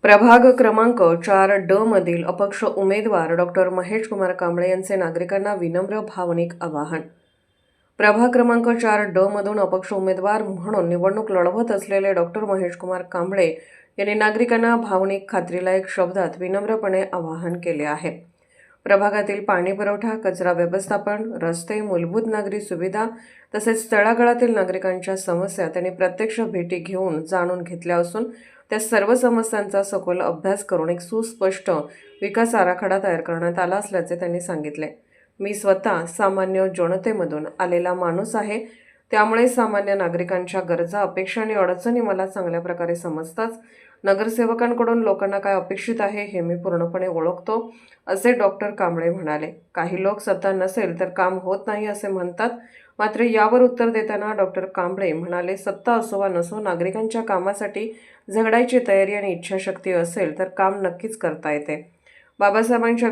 प्रभाग क्रमांक 4D मधील अपक्ष उमेदवार डॉक्टर महेश कुमार कांबळे यांचे नागरिकांना विनम्र भावनिक आवाहन। प्रभाग क्रमांक 4D मधून अपक्ष उमेदवार म्हणून निवडणूक लढवत असलेले डॉक्टर महेश कुमार कांबळे यांनी नागरिकांना भावनिक खात्रीलायक शब्दात विनम्रपणे आवाहन केले आहे। प्रभागातील पाणी पुरवठा, कचरा व्यवस्थापन, रस्ते, मूलभूत नागरी सुविधा तसेच तळागाळातील नागरिकांच्या समस्या त्यांनी प्रत्यक्ष भेटी घेऊन जाणून घेतल्या असून त्या सर्व समस्यांचा सखोल अभ्यास करून एक सुस्पष्ट विकास आराखडा तयार करण्यात आला असल्याचे त्यांनी सांगितले। मी स्वतः सामान्य जनतेमधून आलेला माणूस आहे, त्यामुळे सामान्य नागरिकांच्या गरजा, अपेक्षा आणि अडचणी मला चांगल्या प्रकारे समजतात। नगरसेवकांकडून लोकांना काय अपेक्षित आहे हे मी पूर्णपणे ओळखतो, असे डॉक्टर कांबळे म्हणाले। काही लोक सत्ता नसेल तर काम होत नाही असे म्हणतात, मात्र यावर उत्तर देताना डॉक्टर कांबळे म्हणाले, सत्ता असो वा नसो, नागरिकांच्या कामासाठी झगडायची तयारी आणि इच्छाशक्ती असेल तर काम नक्कीच करता येते। बाबासाहेबांच्या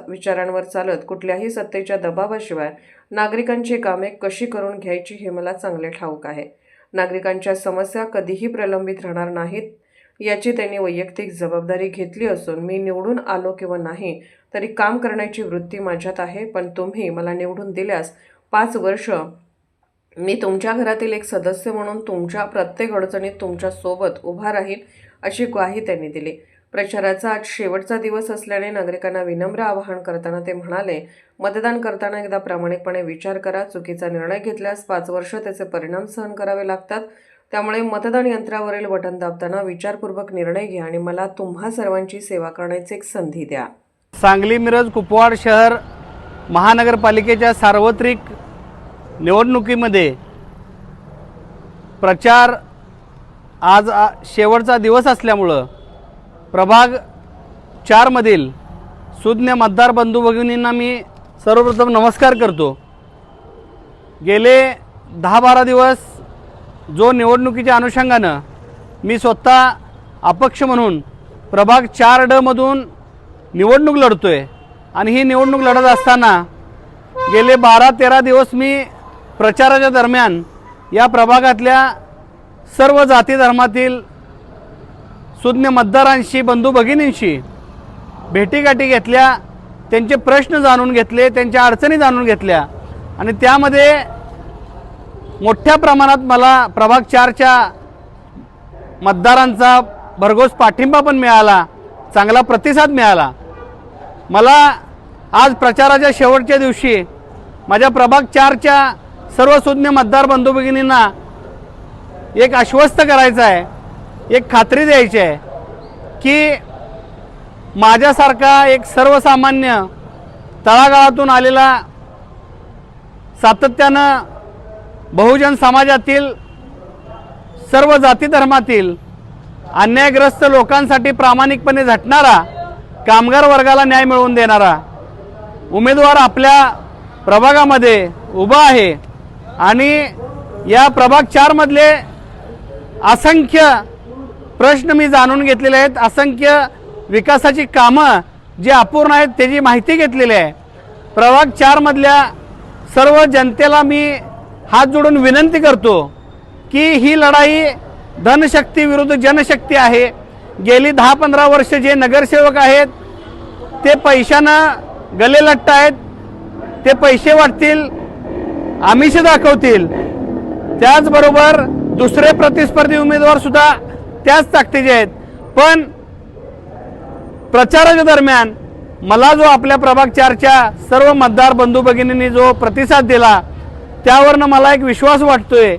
विचारांवर चालत कुठल्याही सत्तेच्या दबावाशिवाय नागरिकांची कामे कशी करून घ्यायची हे मला चांगले ठाऊक आहे। नागरिकांच्या समस्या कधीही प्रलंबित राहणार नाहीत याची त्यांनी वैयक्तिक जबाबदारी घेतली असून मी निवडून आलो किंवा नाही तरी काम करण्याची वृत्ती माझ्यात आहे। पण तुम्ही मला निवडून दिल्यास 5 वर्ष मी तुमच्या घरातील एक सदस्य म्हणून तुमच्या प्रत्येक अडचणीत तुमच्या सोबत उभा राहील, अशी ग्वाही त्यांनी दिली। प्रचाराचा आज शेवटचा दिवस असल्याने नागरिकांना विनम्र आवाहन करताना ते म्हणाले, मतदान करताना एकदा प्रामाणिकपणे विचार करा। चुकीचा निर्णय घेतल्यास 5 वर्ष त्याचे परिणाम सहन करावे लागतात। त्यामुळे मतदान यंत्रावरील बटन दाबताना विचारपूर्वक निर्णय घ्या आणि मला तुम्हा सर्वांची सेवा करण्याची एक संधी द्या। सांगली, मिरज, कुपवाड शहर महानगरपालिकेच्या सार्वत्रिक निवडणुकीमध्ये प्रचार आज शेवटचा दिवस असल्यामुळं प्रभाग 4 मधील सुज्ञ मतदार बंधू भगिनींना मी सर्वप्रथम नमस्कार करतो। गेले 10-12 दिवस जो निवडणुकीच्या अनुषंगानं मी स्वतः अपक्ष म्हणून प्रभाग 4D मधून निवडणूक लढतोय आणि ही निवडणूक लढत असताना गेले 12-13 दिवस मी प्रचाराच्या दरम्यान या प्रभागातल्या सर्व जाती धर्मातील सुज्ञ मतदारांशी, बंधू भगिनींशी भेटीगाठी घेतल्या, त्यांचे प्रश्न जाणून घेतले, त्यांच्या अडचणी जाणून घेतल्या आणि त्यामध्ये मोठ्या प्रमाणात मला प्रभाग 4च्या मतदारांचा भरघोस पाठिंबा पण मिळाला, चांगला प्रतिसाद मिळाला। मला आज प्रचाराच्या शेवटच्या दिवशी माझ्या प्रभाग 4च्या सर्व सुज्ञ मतदार बंधू भगिनींना एक आश्वस्त करायचं आहे, एक खात्री द्यायची आहे की माझ्यासारखा एक सर्वसामान्य तळागाळातून आलेला, सातत्यानं बहुजन समाजातील सर्व जाती धर्मातील अन्यायग्रस्त लोकांसाठी प्रामाणिकपणे झटणारा, कामगार वर्गाला न्याय मिळवून देणारा उमेदवार आपल्या प्रभागामध्ये उभा आहे आणि या प्रभाग 4 मधले असंख्य प्रश्न मी जाणून घेतलेले आहेत, असंख्य विकासाची कामं जी अपूर्ण आहेत त्याची माहिती घेतलेली आहे। प्रभाग 4 मधल्या सर्व जनतेला मी हात जोडून विनंती करतो की ही लढाई धनशक्ती विरुद्ध जनशक्ती आहे। गेली 10-15 वर्ष जे नगरसेवक आहेत ते पैशानं गलेलट्ट आहेत, ते पैसे वाटतील, आमिष दाखवतील। त्याचबरोबर दुसरे प्रतिस्पर्धी उमेदवार सुद्धा त्याच ताकदीचे आहेत। पण प्रचाराच्या दरम्यान मला जो आपल्या प्रभाग 4च्या सर्व मतदार बंधू भगिनींनी जो प्रतिसाद दिला त्यावरनं मला एक विश्वास वाटतोय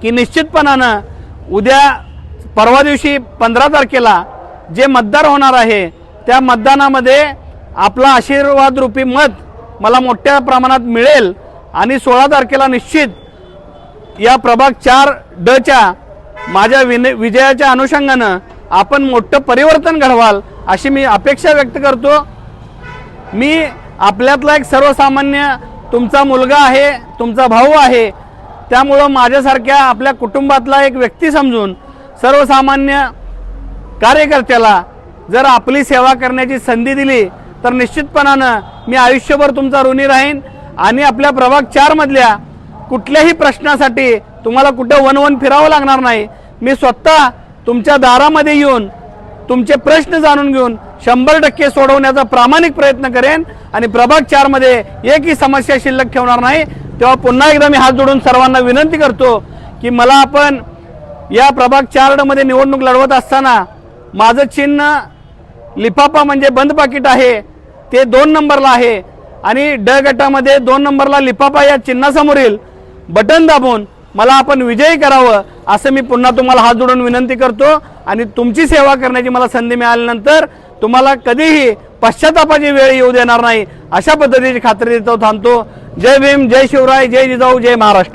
की निश्चितपणानं उद्या परवा दिवशी 15 तारखेला जे मतदार होणार आहे त्या मतदानामध्ये आपला आशीर्वाद रूपी मत मला मोठ्या प्रमाणात मिळेल आणि 16 तारखेला निश्चित या प्रभाग 4Dच्या माझ्या विजयाच्या अनुषंगानं आपण मोठं परिवर्तन घडवाल अशी मी अपेक्षा व्यक्त करतो। मी आपल्यातला एक सर्वसामान्य तुमचा मुलगा आहे, तुमचा भाऊ आहे, त्यामुळं माझ्यासारख्या आपल्या कुटुंबातला एक व्यक्ती समजून सर्वसामान्य कार्यकर्त्याला जर आपली सेवा करण्याची संधी दिली तर निश्चितपणानं मी आयुष्यभर तुमचा ऋणी राहीन आणि आपल्या प्रभाग 4 मधल्या कुठल्याही प्रश्नासाठी तुम्हाला कुठे वन फिरावं लागणार नाही। मी स्वतः तुमच्या दारामध्ये येऊन तुमचे प्रश्न जाणून घेऊन 100% सोडवण्याचा प्रामाणिक प्रयत्न करेन आणि प्रभाग 4 मध्ये एकही समस्या शिल्लक ठेवणार नाही। तेव्हा पुन्हा एकदा मी हात जोडून सर्वांना विनंती करतो की मला आपण या प्रभाग 4 मध्ये निवडणूक लढवत असताना माझं चिन्ह लिफाफा म्हणजे बंद पाकिट आहे, ते 2 नंबरला आहे आणि ड गटामध्ये 2 नंबरला लिफाफा या चिन्हासमोरील बटन दाबून मला आपण विजयी करावं असं मी पुन्हा तुम्हाला हात जोडून विनंती करतो। आणि तुमची सेवा करण्याची मला संधी मिळाल्यानंतर तुम्हाला कधीही पश्चातापाची वेळ येऊ देणार नाही अशा पद्धतीची खात्री देतो थांबतो। जय भीम, जय शिवराय, जय जिजाऊ, जय महाराष्ट्र।